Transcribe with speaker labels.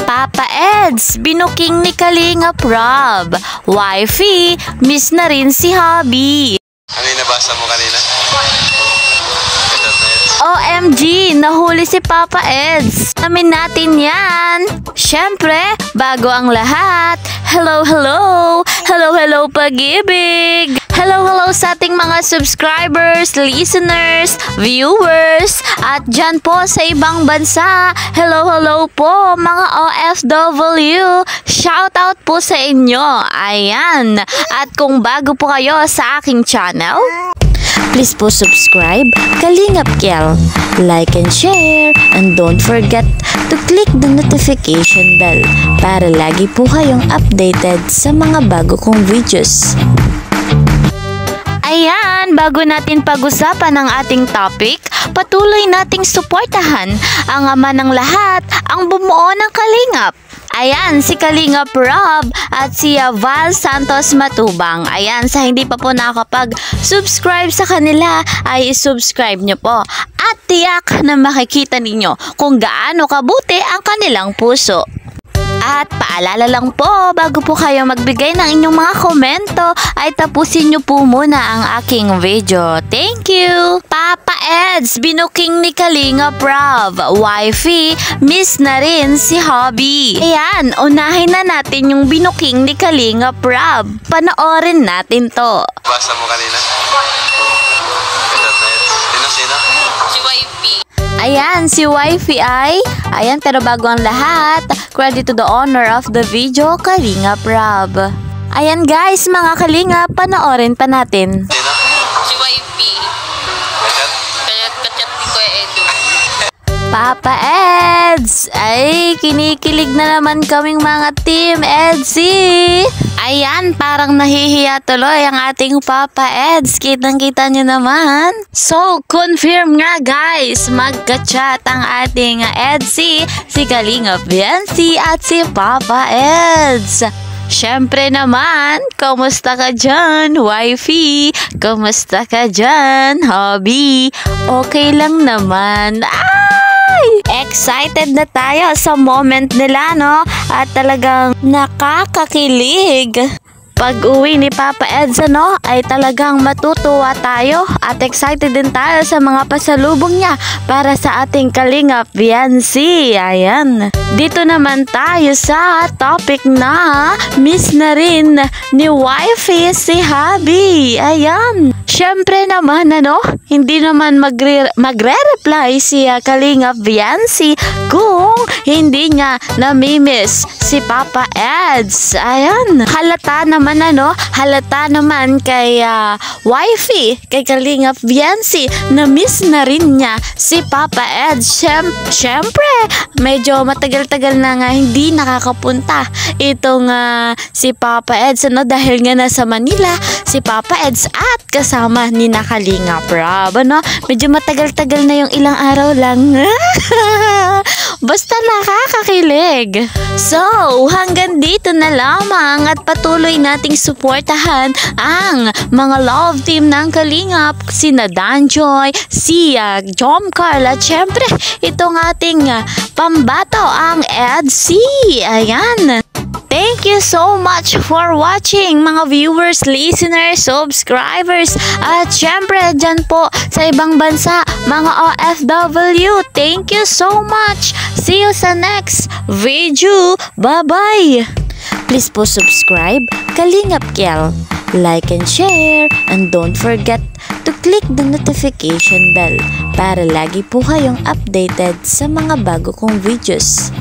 Speaker 1: Papa Eds, binuking ni Kalingap Rob. Wifey, miss na rin si Hubby.
Speaker 2: Ano yung nabasa mo kanina?
Speaker 1: OMG, nahuli si Papa Eds. Namin natin yan. Syempre, bago ang lahat, hello, hello. Hello, hello, pag-ibig. Hello, hello sa ating mga subscribers, listeners, viewers, at dyan po sa ibang bansa. Hello, hello po mga OFW. Shoutout po sa inyo. Ayan. At kung bago po kayo sa aking channel, please po subscribe Kalingap Kel, like and share, and don't forget to click the notification bell para lagi po kayong updated sa mga bago kong videos. Ayan, bago natin pag-usapan ang ating topic, patuloy nating suportahan ang ama ng lahat, ang bumuo ng Kalingap. Ayan, si Kalingap Rob at si Val Santos Matubang. Ayan, sa hindi pa po nakakapag-subscribe sa kanila, ay subscribe nyo po. At tiyak na makikita ninyo kung gaano kabuti ang kanilang puso. At paalala lang po, bago po kayo magbigay ng inyong mga komento, ay tapusin nyo po muna ang aking video. Thank you! Papa Eds, binuking ni Kalingap Rob. Wifey, miss na rin si Hubby. Ayan, unahin na natin yung binuking ni Kalingap Rob. Panoorin natin to.
Speaker 2: Basa mo kanina? Sino?
Speaker 3: Si Wifey.
Speaker 1: Ayan, si Wifey ay, ayan, pero bago ang lahat, credit to the owner of the video, Kalingap Rob. Ayan guys, mga Kalingap, panoorin pa natin.
Speaker 2: Sino?
Speaker 3: Si Wifey. Kachat ni Kuya Edu.
Speaker 1: Papa Eds! Ay, kinikilig na naman kaming mga team Edsy! Ayan, parang nahihiya tuloy ang ating Papa Eds. Kitang-kita nyo naman. So, confirm nga guys, magka-chat ang ating Edsy, si Kalingap Viancy at si Papa Eds. Syempre naman, kumusta ka dyan, Wifey? Kumusta ka dyan, Hubby? Okay lang naman. Excited na tayo sa moment nila, no? At talagang nakakakilig. Pag-uwi ni Papa Eds, no, ay talagang matutuwa tayo at excited din tayo sa mga pasalubong niya para sa ating Kalingap Viancy. Ayan. Dito naman tayo sa topic na miss na rin ni Wifey si Hubby. Ayan. Syempre naman, ano, hindi naman magre-reply si Kalingap Viancy kung hindi niya namimiss si Papa Eds. Ayan. Halata naman kay Wifey, kay Kalingap Viancy, na miss na rin niya si Papa Eds. Syempre, medyo matagal-tagal na nga hindi nakakapunta itong si Papa Eds, ano, dahil nga nasa Manila si Papa Eds at kasama ni Kalingap Rob, ano? Medyo matagal-tagal na yung ilang araw lang. Basta nakakakilig. So, hanggang dito na lamang at patuloy nating suportahan ang mga love team ng Kalingap, sina Danjoy, si Jom Carl, at syempre itong ating pambato, ang Edsy. Ayan. Thank you so much for watching mga viewers, listeners, subscribers, at syempre dyan po sa ibang bansa, mga OFW. Thank you so much. See you sa next video. Bye-bye. Please po subscribe Kalingap Kel, like and share, and don't forget to click the notification bell para lagi po kayong updated sa mga bago kong videos.